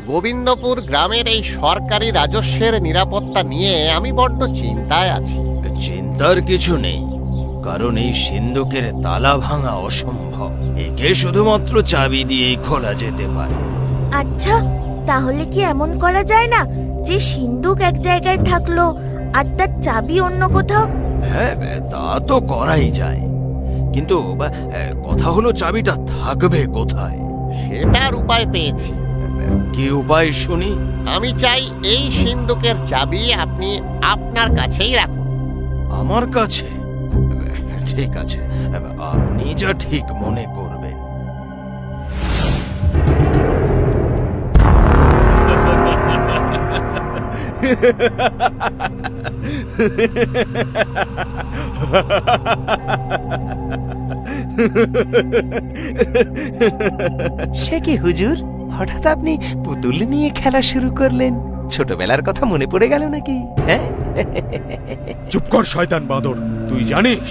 গোবিন্দপুর গ্রামের এই সরকারি রাজস্বের নিরাপত্তা নিয়ে আমি বড্ড চিন্তায় আছি। চিন্তার কিছু নেই, কারণ এই সিন্ধুকের তালা ভাঙা অসম্ভব। একে শুধুমাত্র চাবি দিয়েই খোলা যেতে পারে। আচ্ছা, তাহলে কি এমন করা যায় না যে সিন্ধুক এক জায়গায় থাকলো আর তার চাবি অন্য কোথাও? হ্যাঁ, তা তো করাই যায়, কিন্তু কথা হলো চাবিটা থাকবে কোথায়? সেটার উপায় পেয়েছি। কি উপায় শুনি? আমি চাই এই সিন্ধুকের চাবি আপনি আপনার কাছেই রাখুন। আমার কাছে? ঠিক আছে, আপনি যা ঠিক মনে করবেন। সে কি হুজুর, হঠাৎ আপনি পুতুল নিয়ে খেলা শুরু করলেন? ছোটবেলার কথা মনে পড়ে গেল নাকি? হ্যাঁ, চুপ কর শয়তান বাঁদর। তুই জানিস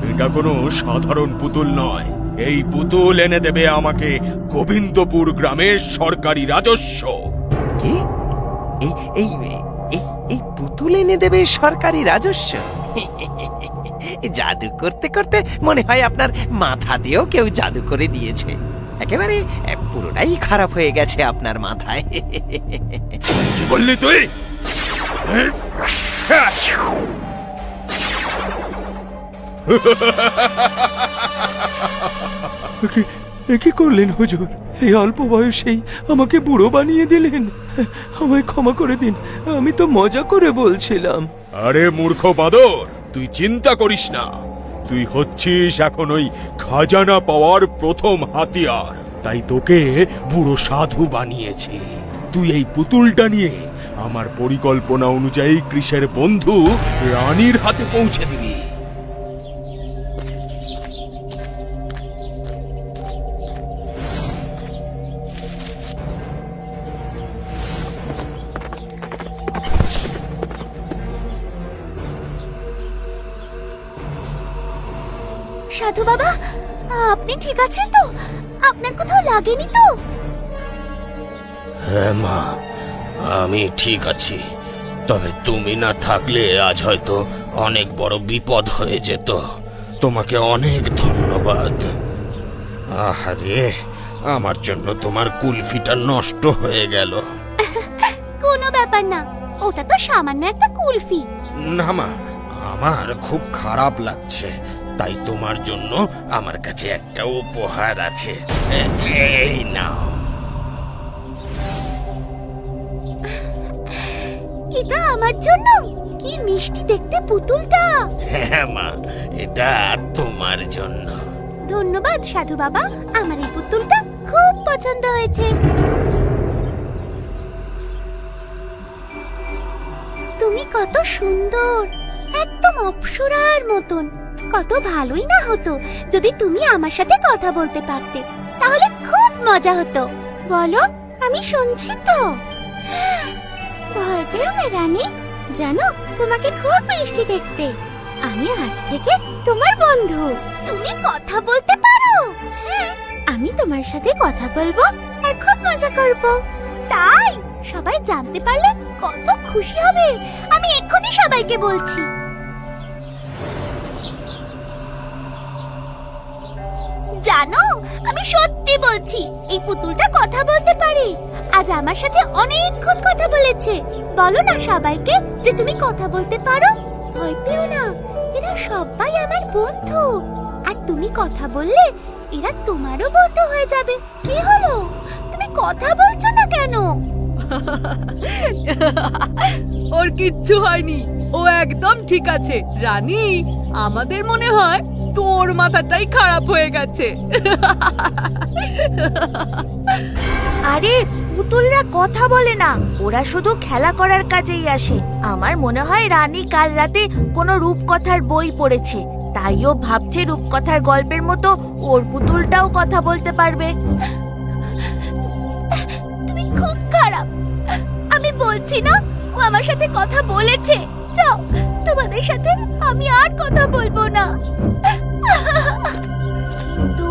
এটা কোনো সাধারণ পুতুল নয়। এই পুতুল এনে দেবে আমাকে গোবিন্দপুর গ্রামের সরকারি রাজস্ব। কি? এই এই এই এই পুতুল এনে দেবে সরকারি রাজস্ব? জাদু করতে করতে মনে হয় আপনার মাথা দিয়েও কেউ জাদু করে দিয়েছে। একেবারে পুরোটাই খারাপ হয়ে গেছে আপনার মাথায়। কি বললি তুই? কি করলেন হুজুর? এই অল্প বয়সেই আমাকে বুড়ো বানিয়ে দিলেন। আমায় ক্ষমা করে দিন, আমি তো মজা করে বলছিলাম। আরে মূর্খ বাঁদর, তুই চিন্তা করিস না। তুই হচ্ছিস এখন ওই খাজানা পাওয়ার প্রথম হাতিয়ার, তাই তোকে বুড়ো সাধু বানিয়েছি। তুই এই পুতুলটা নিয়ে আমার পরিকল্পনা অনুযায়ী কৃষের বন্ধু রানীর হাতে পৌঁছে দিবি। সাধু বাবা, আপনি ঠিক আছেন তো? আপনার কোথাও লাগেনি তো? হ্যাঁ মা, আমি ঠিক আছি। তবে তুমি না থাকলে আজ হয়তো অনেক বড় বিপদ হয়ে যেত। তোমাকে অনেক ধন্যবাদ। আহারে, আমার জন্য তোমার কুলফিটা নষ্ট হয়ে গেল। কোনো ব্যাপার না, ওটা তো সামান্য একটা কুলফি। না মা, আমার খুব খারাপ লাগছে, তাই তোমার জন্য আমার কাছে একটা উপহার আছে। এই নাও। এটা আমার জন্য? কি মিষ্টি দেখতে পুতুলটা! হ্যাঁ মা, এটা তোমার জন্য। ধন্যবাদ সাধু বাবা, আমার এই পুতুলটা খুব পছন্দ হয়েছে। তুমি কত সুন্দর, একদম অপ্সরার মতন। কত ভালোই না হতো যদি তুমি আমার সাথে কথা বলতে পারতে, তাহলে খুব মজা হতো। বলো, আমি শুনছি তো। ভয় পেও না রানী, জানো তোমাকে খুব মিষ্টি দেখতে। আমি আজ থেকে তোমার বন্ধু। তুমি কথা বলতে পারো? হ্যাঁ, আমি তোমার সাথে কথা বলবো আর খুব মজা করব। তাই সবাই জানতে পারলে কত খুশি হবে। আমি এক্ষুনি সবাইকে বলছি। জানো, আমি সত্যি বলছি, এই পুতুলটা কথা বলতে পারে। আজ আমার সাথে অনেকক্ষণ কথা বলেছে। বলো না সবাইকে যে তুমি কথা বলতে পারো। ভয় পেও না, এরা সবাই আমার বন্ধু। আর তুমি কথা বললে এরা তোমারও বন্ধু হয়ে যাবে। কি হলো, তুমি কথা বলছো না কেন? ওর কিচ্ছু হয়নি, ও একদম ঠিক আছে। রানী, আমাদের মনে হয় তোর মাথাটাই খারাপ হয়ে গেছে। আরে, পুতুলরা কথা বলে না, ওরা শুধু খেলা করার কাজেই আসে। আমার মনে হয় রানী কাল রাতে কোনো রূপকথার বই পড়েছে, তাইও ভাবছে রূপকথার গল্পের মতো ওর পুতুলটাও কথা বলতে পারবে। তুমি খুব খারাপ। আমি বলছি না, ও আমার সাথে কথা বলেছে। যাও, তোমাদের সাথে আমি আর কথা বলবো না। কিন্তু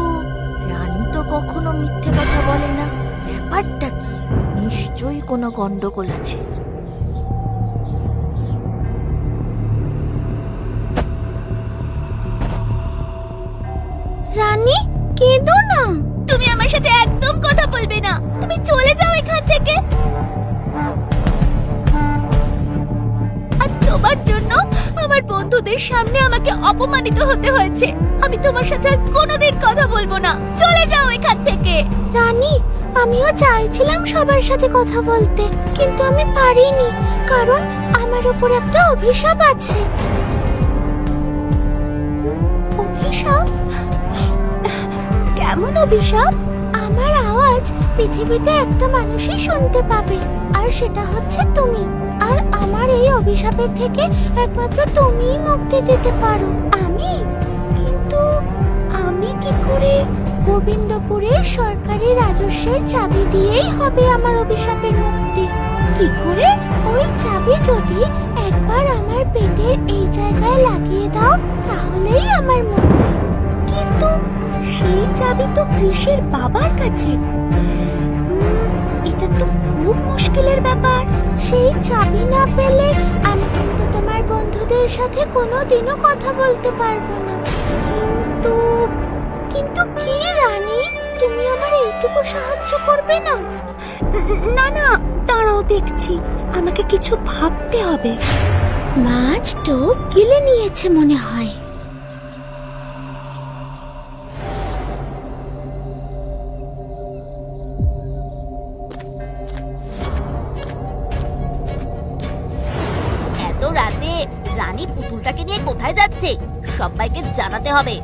রানী তো কখনো মিথ্যে কথা বলে না। ব্যাপারটা কি? নিশ্চয়ই কোনো গন্ডগোল আছে। রানী, কেঁদো না। তুমি আমার সাথে একদম কথা বলবে না। তুমি চলে যাও এখান থেকে। আজ তোমার জন্য আমার বন্ধুদের সামনে আমাকে অপমানিত হতে হয়েছে। আমি তোমার সাথে আর কোনোদিন কথা বলবো না। চলে যাও এখান থেকে। রানী, আমিও চাইছিলাম সবার সাথে কথা বলতে, কিন্তু আমি পারিনি, কারণ আমার উপর একটা অভিশাপ আছে। অভিশাপ? কেমন অভিশাপ? আমার আওয়াজ পৃথিবীতে একটা মানুষই শুনতে পাবে, আর সেটা হচ্ছে তুমি। আর আমার এই অভিশাপের থেকে একমাত্র তুমিই মুক্তি দিতে পারো। আমি? কিন্তু আমি কি করে? গোবিন্দপুরের সরকারি রাজস্বের চাবি দিয়েই হবে আমার অভিশাপের মুক্তি। কি করে? ওই চাবি যদি একবার আমার পেটের এই জায়গায় লাগিয়ে দাও, তাহলেই আমার মুক্তি। কিন্তু সেই চাবি তো কৃষির বাবার কাছে। এটা তো খুব মুশকিলের ব্যাপার। সেই চাবি না পেলে আমি কিন্তু তোমার বন্ধুদের সাথে কোনোদিনও কথা বলতে পারবো না। কিন্তু কিন্তু কি রানী, তুমি আমার এইটুকু সাহায্য করবে না? না না, দাঁড়াও, দেখছি। আমাকে কিছু ভাবতে হবে। মাছ তো গিলে নিয়েছে মনে হয়। এত রাতে রানী পুতুলটাকে নিয়ে কোথায় যাচ্ছে? সবাইকে জানাতে হবে।